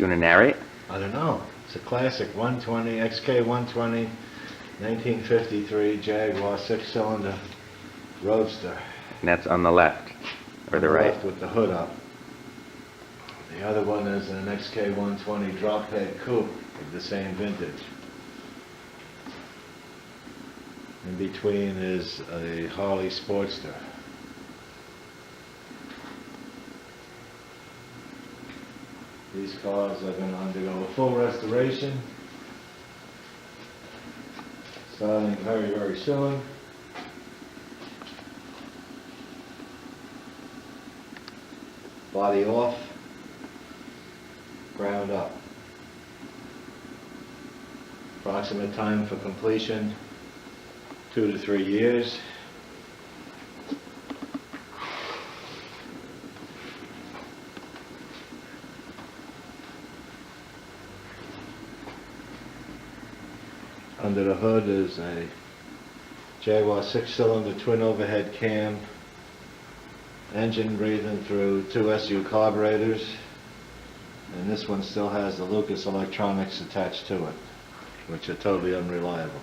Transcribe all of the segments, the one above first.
Do you want to narrate? I don't know. It's a classic 120, XK120, 1953 Jaguar 6-cylinder roadster. And that's on the left, or On the right? left with the hood up. The other one is an XK120 drop head coupe of the same vintage. In between is a Harley Sportster. These cars are going to undergo a full restoration, starting very, very soon. Body off, ground up. Approximate time for completion, 2 to 3 years. Under the hood is a Jaguar 6-cylinder twin overhead cam, engine breathing through 2 SU carburetors, and this one still has the Lucas electronics attached to it, which are totally unreliable.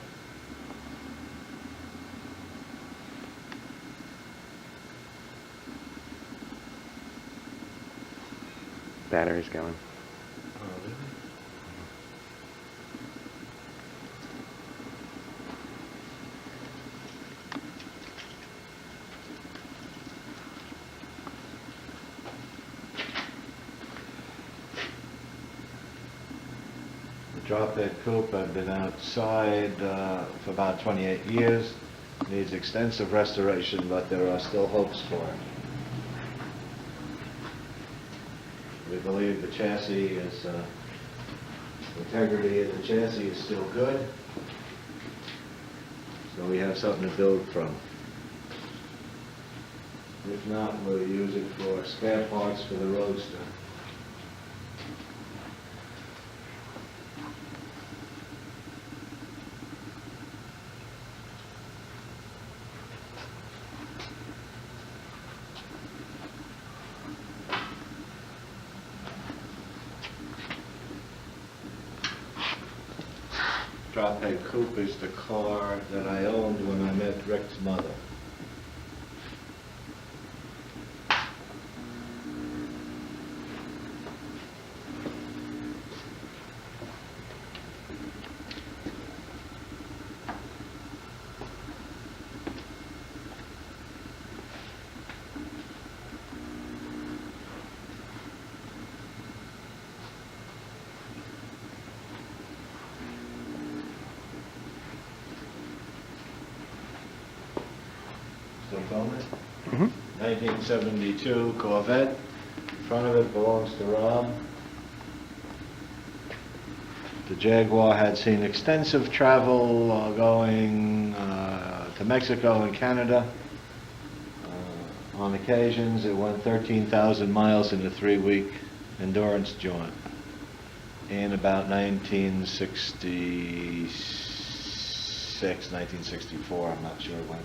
Battery's going. Oh, really? The drop head coupe, I've been outside for about 28 years. Needs extensive restoration, but there are still hopes for it. We believe the chassis is, the integrity of the chassis is still good. So we have something to build from. If not, we'll use it for spare parts for the Roadster. Drop head coupe is the car that I owned when I met Rick's mother. Still filming? Mm-hmm. 1972 Corvette. Front of it belongs to Rob. The Jaguar had seen extensive travel going to Mexico and Canada. On occasions, it went 13,000 miles in a 3-week endurance jaunt in about 1966, 1964, I'm not sure when.